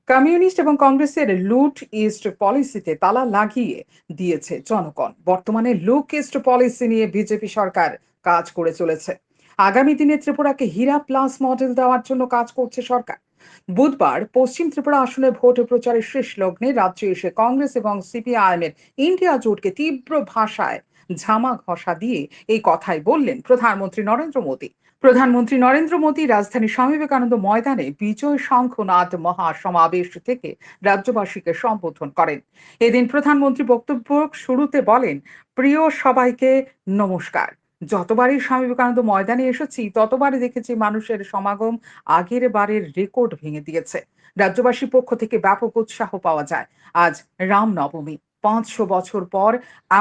Communist এবং কংগ্রেসের লুট ইস্ট পলিসিতে তালা লাগিয়ে দিয়েছে জনগণ। বর্তমানে লুক ইস্ট পলিসি নিয়ে বিজেপি সরকার কাজ করে চলেছে। আগামী দিনে ত্রিপুরাকে হীরা প্লাস মডেল দেওয়ার জন্য কাজ করছে সরকার। বুধবার পশ্চিম ত্রিপুরা আসনে ভোট প্রচারের শেষ লগ্নে রাজ্যে এসে কংগ্রেস এবং সিপিআইএম এর ইন্ডিয়া জোটকে তীব্র ভাষায় ঝামা ঘষা দিয়ে এই কথাই বললেন প্রধানমন্ত্রী নরেন্দ্র মোদী। প্রধানমন্ত্রী নরেন্দ্র মোদী রাজধানীর স্বামী বিবেকানন্দ ময়দানে বিজয় শঙ্খনাদ মহাসমাবেশ থেকে রাজ্যবাসীকে সম্বোধন করেন। এদিন প্রধানমন্ত্রী বক্তব্য শুরুতে বলেন, প্রিয় সবাইকে নমস্কার। যতবারই স্বামী বিবেকানন্দ ময়দানে এসেছি ততবারই দেখেছি মানুষের সমাগম আগের বারের রেকর্ড ভেঙে দিয়েছে। রাজ্যবাসীর পক্ষ থেকে ব্যাপক উৎসাহ পাওয়া যায়। আজ রামনবমী, ৫০০ বছর পর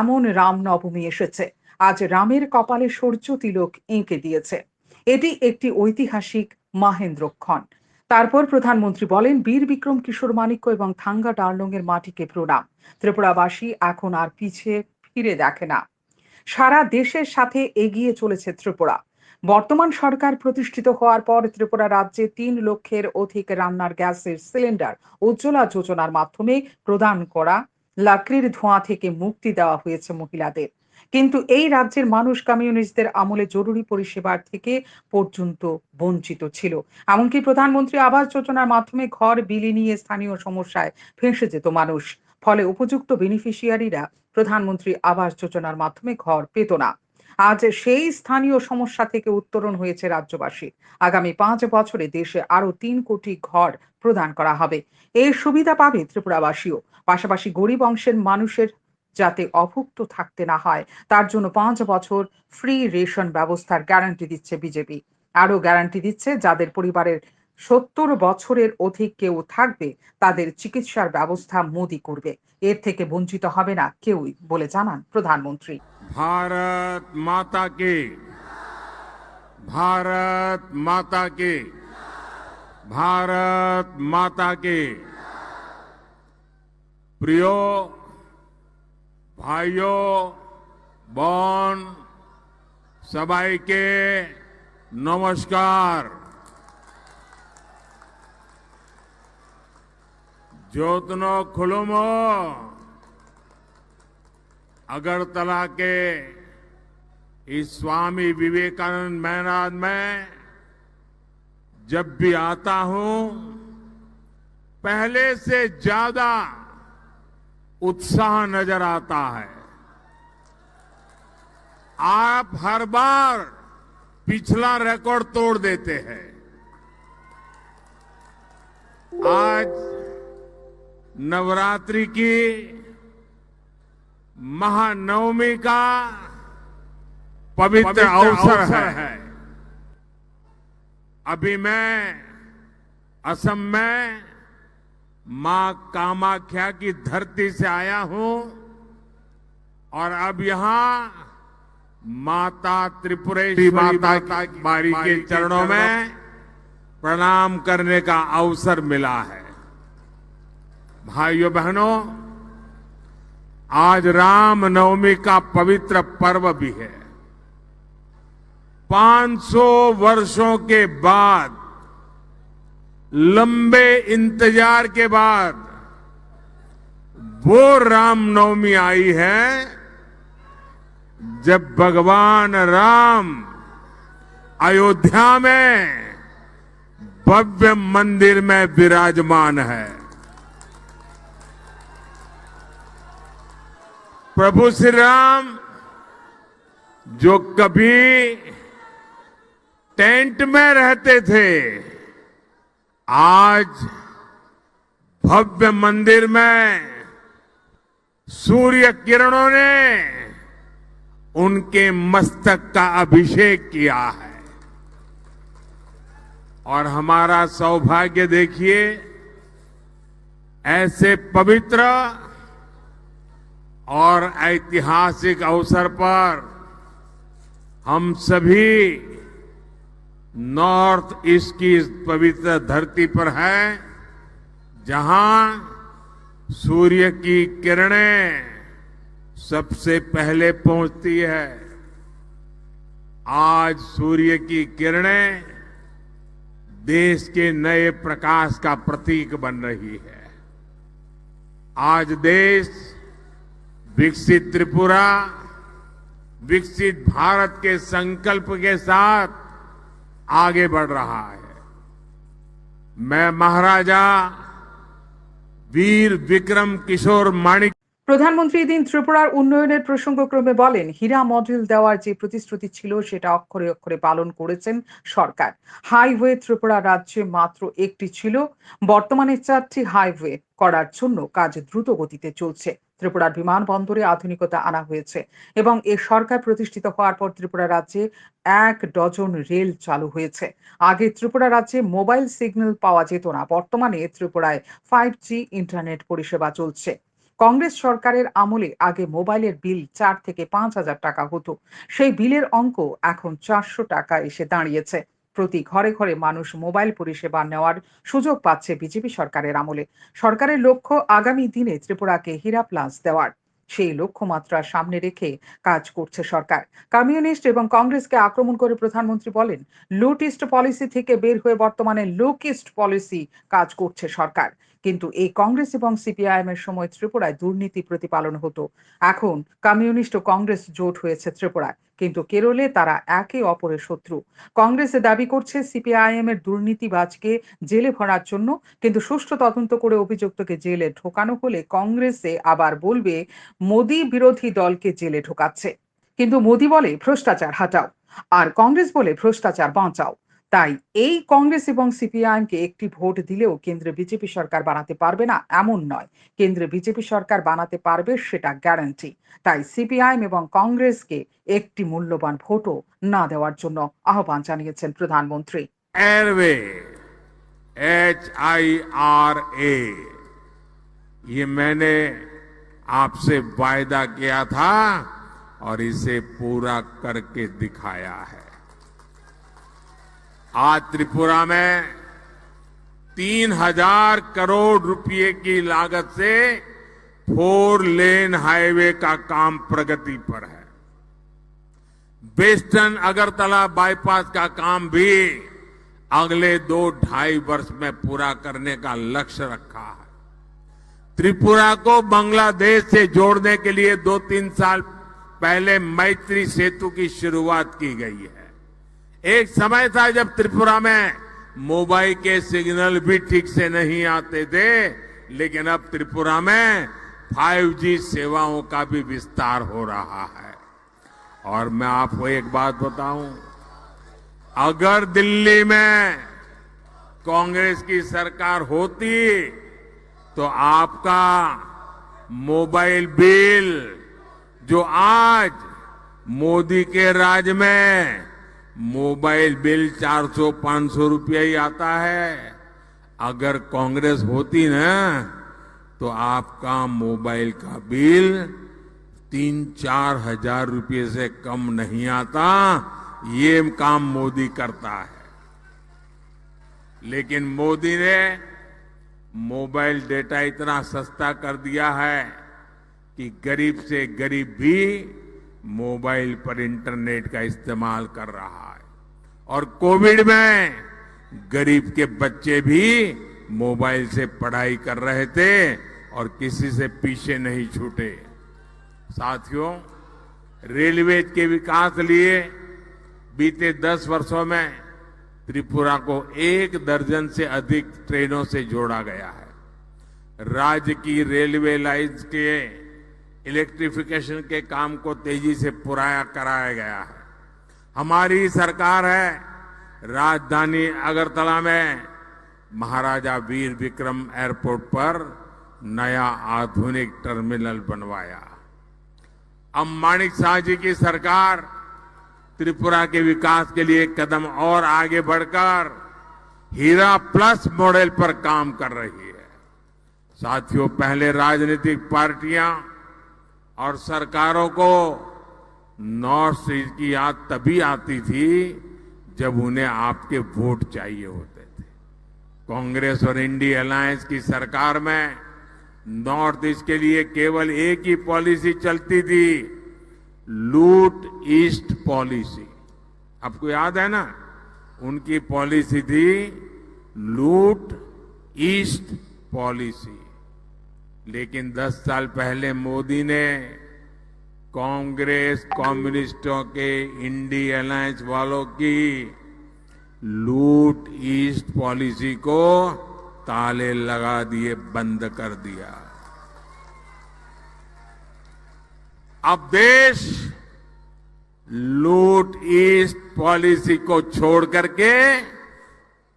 এমন রামনবমী এসেছে। আজ রামের কপালে সূর্য তিলক এঁকে দিয়েছে। এটি একটি ঐতিহাসিক মাহেন্দ্রক্ষণ। তারপর প্রধানমন্ত্রী বলেন, বীর বিক্রম কিশোর মাণিক্য এবং থাঙ্গা ডার্লং এর মাটিকে প্রণাম। ত্রিপুরাবাসী এখন আর পিছিয়ে ফিরে দেখে না। সারা দেশের সাথে এগিয়ে চলেছে ত্রিপুরা। বর্তমান সরকার প্রতিষ্ঠিত হওয়ার পর ত্রিপুরা রাজ্যে ৩ লক্ষের অধিক রান্নার গ্যাসের সিলিন্ডার উজ্জ্বলা যোজনার মাধ্যমে প্রদান করা, লাকড়ির ধোঁয়া থেকে মুক্তি দেওয়া হয়েছে মহিলাদের। কিন্তু এই রাজ্যের মানুষ কমিউনিস্টদের আমলে জরুরি পরিষেবার থেকে পর্যন্ত বঞ্চিত ছিল। এমনকি প্রধানমন্ত্রী আবাস যোজনার মাধ্যমে ঘর বিলি নিয়ে স্থানীয় সমস্যায় ফেঁসে যেত মানুষ। ফলে উপযুক্ত বেনিফিশিয়ারিরা প্রধানমন্ত্রী আবাস যোজনার মাধ্যমে ঘর পেত না। আজ সেই স্থানীয় সমস্যা থেকে উত্তরণ হয়েছে রাজ্যবাসী। আগামী ৫ বছরে দেশে আরো ৩ কোটি ঘর প্রদান করা হবে। এর সুবিধা পাবে ত্রিপুরাবাসীও। পাশাপাশি গরিব অংশের মানুষের যাতে অভুক্ত থাকতে না হয় তার জন্য ৫ বছর ফ্রি রেশন ব্যবস্থার গ্যারান্টি দিচ্ছে বিজেপি। আরো গ্যারান্টি দিচ্ছে যাদের পরিবারের ৭০ বছরের অধিক কেউ থাকবে তাদের চিকিৎসার ব্যবস্থা মোদি করবে। এর থেকে বঞ্চিত হবে না কেউই বলে জানান প্রধানমন্ত্রী। भारत माता की, भारत माता की, भारत माता की। प्रियो भाइयों बहन सबाई के नमस्कार। ज्योतनो खुलुमो अगरतला के इस स्वामी विवेकानंद मैदान में जब भी आता हूं पहले से ज्यादा उत्साह नजर आता है। आप हर बार पिछला रिकॉर्ड तोड़ देते हैं। आज नवरात्रि की महानवमी का पवित्र अवसर है। अभी मैं असम में मां कामाख्या की धरती से आया हूं और अब यहां माता त्रिपुरेश्वरी माता बारी के चरणों में प्रणाम करने का अवसर मिला है। भाइयों बहनों, आज राम नवमी का पवित्र पर्व भी है। 500 वर्षों के बाद, लंबे इंतजार के बाद वो राम नवमी आई है जब भगवान राम अयोध्या में भव्य मंदिर में विराजमान है। प्रभु श्री राम जो कभी टेंट में रहते थे, आज भव्य मंदिर में सूर्य किरणों ने उनके मस्तक का अभिषेक किया है। और हमारा सौभाग्य देखिए, ऐसे पवित्र और ऐतिहासिक अवसर पर हम सभी नॉर्थ ईस्ट की इस पवित्र धरती पर हैं, जहां सूर्य की किरणें सबसे पहले पहुंचती है। आज सूर्य की किरणें देश के नए प्रकाश का प्रतीक बन रही है। आज देश विकसित त्रिपुरा, विकसित भारत के संकल्प के साथ आगे बढ़ रहा है। मैं महाराजा वीर विक्रम किशोर माणिक প্রধানমন্ত্রী এদিন ত্রিপুরার উন্নয়নের প্রসঙ্গক্রমে বলেন, হীরা মডেল দেওয়ার যে প্রতিশ্রুতি ছিল সেটা অক্ষরে অক্ষরে পালন করেছেন সরকার। হাইওয়ে ত্রিপুরা রাজ্যে মাত্র একটি ছিল, বর্তমানে 4টি হাইওয়ে করার জন্য কাজ দ্রুত গতিতে চলছে। ত্রিপুরার বিমানবন্দরে আধুনিকতা আনা হয়েছে এবং এ সরকার প্রতিষ্ঠিত হওয়ার পর ত্রিপুরা রাজ্যে 1 ডজন রেল চালু হয়েছে। আগে ত্রিপুরা রাজ্যে মোবাইল সিগন্যাল পাওয়া যেত না, বর্তমানে ত্রিপুরায় 5G ইন্টারনেট পরিষেবা চলছে। কংগ্রেস সরকারের আমলে আগে মোবাইলের বিল 4 থেকে 5,000 টাকা হতো, সেই বিলের অঙ্ক এখন 400 টাকা এসে দাঁড়িয়েছে। প্রতি ঘরে ঘরে মানুষ মোবাইল পরিষেবা নেওয়ার সুযোগ পাচ্ছে বিজেপি সরকারের আমলে। সরকারের লক্ষ্য আগামী দিনে ত্রিপুরাকে হীরা প্লাস দেওয়ার। সেই লক্ষ্যমাত্রা সামনে রেখে কাজ করছে সরকার। কমিউনিস্ট এবং কংগ্রেসকে আক্রমণ করে প্রধানমন্ত্রী বলেন, লুটিস্ট পলিসি থেকে বের হয়ে বর্তমানে লোকিস্ট পলিসি কাজ করছে সরকার। কিন্তু এই কংগ্রেস এবং সিপিআইএম এর সময় ত্রিপুরায় দুর্নীতি প্রতিপালন হতো। এখন কমিউনিস্ট ও কংগ্রেস জোট হয়েছে ত্রিপুরায়, কিন্তু কেরলে তারা একে অপরের শত্রু। কংগ্রেস দাবি করছে সিপিআইএম এর দুর্নীতিবাজকে জেলে ভরার জন্য, কিন্তু সুষ্ঠু তদন্ত করে অভিযুক্তকে জেলে ঢোকানো হলে কংগ্রেসে আবার বলবে মোদি বিরোধী দলকে জেলে ঢোকাচ্ছে। কিন্তু মোদি বলে ভ্রষ্টাচার হাটাও, আর কংগ্রেস বলে ভ্রষ্টাচার বাঁচাও। তাই এই কংগ্রেস এবং সিপিআইএমকে একটি ভোট দিলেও কেন্দ্রে বিজেপি সরকার বানাতে পারবে না এমন নয়, কেন্দ্রে বিজেপি সরকার বানাতে পারবে সেটা গ্যারান্টি। তাই সিপিআইএম এবং কংগ্রেসকে একটি মূল্যবান ভোটও না দেওয়ার জন্য আহ্বান জানিয়েছেন প্রধানমন্ত্রী। एयरवे HIRA, ये मैंने आपसे वायदा किया था और इसे पूरा करके दिखाया है। आज त्रिपुरा में 3,000 करोड़ रुपए की लागत से 4 लेन हाईवे का काम प्रगति पर है। वेस्टर्न अगरतला बाईपास का काम भी अगले 2-2.5 वर्ष में पूरा करने का लक्ष्य रखा है। त्रिपुरा को बांग्लादेश से जोड़ने के लिए 2-3 साल पहले मैत्री सेतु की शुरुआत की गई है। एक समय था जब त्रिपुरा में मोबाइल के सिग्नल भी ठीक से नहीं आते थे, लेकिन अब त्रिपुरा में 5G सेवाओं का भी विस्तार हो रहा है। और मैं आपको एक बात बताऊं, अगर दिल्ली में कांग्रेस की सरकार होती तो आपका मोबाइल बिल जो आज मोदी के राज में मोबाइल बिल 400-500 रुपया ही आता है, अगर कांग्रेस होती ना तो आपका मोबाइल का बिल 3-4 हजार रुपये से कम नहीं आता। ये काम मोदी करता है। लेकिन मोदी ने मोबाइल डेटा इतना सस्ता कर दिया है कि गरीब से गरीब भी मोबाइल पर इंटरनेट का इस्तेमाल कर रहा है। और कोविड में गरीब के बच्चे भी मोबाइल से पढ़ाई कर रहे थे और किसी से पीछे नहीं छूटे। साथियों, रेलवे के विकास लिए बीते 10 वर्षों में त्रिपुरा को 1 दर्जन से अधिक ट्रेनों से जोड़ा गया है। राज्य की रेलवे लाइंस के इलेक्ट्रिफिकेशन के काम को तेजी से पूरा कराया गया है। हमारी सरकार है, राजधानी अगरतला में महाराजा वीर विक्रम एयरपोर्ट पर नया आधुनिक टर्मिनल बनवाया। अब माणिक साह जी की सरकार त्रिपुरा के विकास के लिए एक कदम और आगे बढ़कर हीरा प्लस मॉडल पर काम कर रही है। साथियों, पहले राजनीतिक पार्टियां और सरकारों को नॉर्थ ईस्ट की याद तभी आती थी जब उन्हें आपके वोट चाहिए होते थे। कांग्रेस और इंडिया अलायंस की सरकार में नॉर्थ ईस्ट के लिए केवल एक ही पॉलिसी चलती थी, लूट ईस्ट पॉलिसी। आपको याद है ना, उनकी पॉलिसी थी लूट ईस्ट पॉलिसी। लेकिन 10 साल पहले मोदी ने कांग्रेस कम्युनिस्टों के इंडी अलायंस वालों की लूट ईस्ट पॉलिसी को ताले लगा दिए, बंद कर दिया। अब देश लूट ईस्ट पॉलिसी को छोड़ करके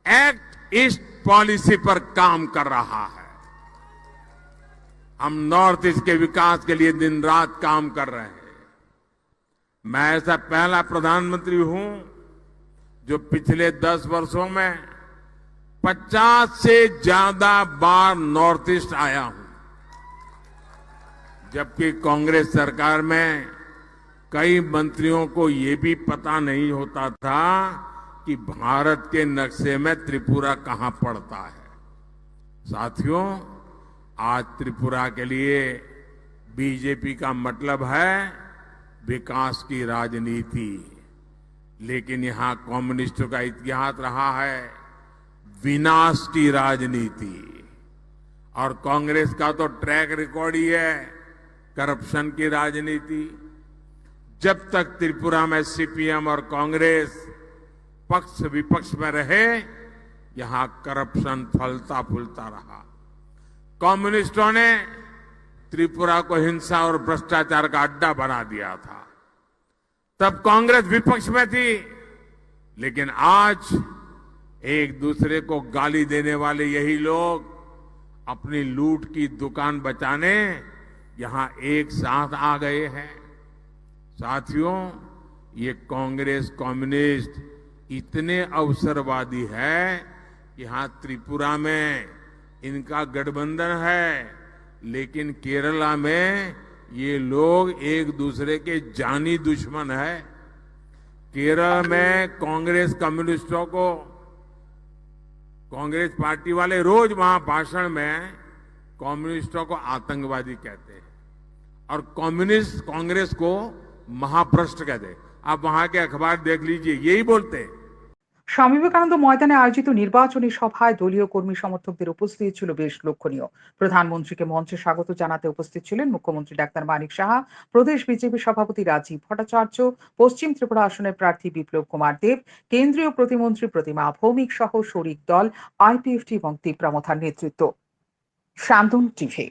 एक्ट ईस्ट पॉलिसी पर काम कर रहा है। हम नॉर्थ ईस्ट के विकास के लिए दिन रात काम कर रहे हैं। मैं ऐसा पहला प्रधानमंत्री हूं जो पिछले 10 वर्षों में 50 से ज्यादा बार नॉर्थ ईस्ट आया हूं, जबकि कांग्रेस सरकार में कई मंत्रियों को ये भी पता नहीं होता था कि भारत के नक्शे में त्रिपुरा कहां पड़ता है। साथियों, आज त्रिपुरा के लिए बीजेपी का मतलब है विकास की राजनीति, लेकिन यहां कम्युनिस्टों का इतिहास रहा है विनाश की राजनीति। और कांग्रेस का तो ट्रैक रिकॉर्ड ही है करप्शन की राजनीति। जब तक त्रिपुरा में सीपीएम और कांग्रेस पक्ष विपक्ष में रहे, यहां करप्शन फलता फूलता रहा। कम्युनिस्टों ने त्रिपुरा को हिंसा और भ्रष्टाचार का अड्डा बना दिया था। तब कांग्रेस विपक्ष में थी, लेकिन आज एक दूसरे को गाली देने वाले यही लोग अपनी लूट की दुकान बचाने यहां एक साथ आ गए हैं। साथियों, ये कांग्रेस कम्युनिस्ट इतने अवसरवादी है कि यहां त्रिपुरा में इनका गठबंधन है, लेकिन केरला में ये लोग एक दूसरे के जानी दुश्मन है। केरल में कांग्रेस कम्युनिस्टों को कांग्रेस पार्टी वाले रोज वहां भाषण में कम्युनिस्टों को आतंकवादी कहते हैं और कम्युनिस्ट कांग्रेस को महाभ्रष्ट कहते हैं। आप वहां के अखबार देख लीजिए, यही बोलते हैं। স্বামী বিবেকানন্দ ময়দানে আয়োজিত নির্বাচনী সভায় দলীয় কর্মী সমর্থকদের উপস্থিতি ছিল বেশ লক্ষণীয়। প্রধানমন্ত্রীকে মঞ্চে স্বাগত জানাতে উপস্থিত ছিলেন মুখ্যমন্ত্রী ডাক্তার মানিক সাহা, প্রদেশ বিজেপি সভাপতি রাজীব ভট্টাচার্য, পশ্চিম ত্রিপুরা আসনের প্রার্থী বিপ্লব কুমার দেব, কেন্দ্রীয় প্রতিমন্ত্রী প্রতিমা ভৌমিক সহ শরিক দল, আইপিএফটি এবং তিপ্রামথার নেতৃত্ব। শান্তন টিভি।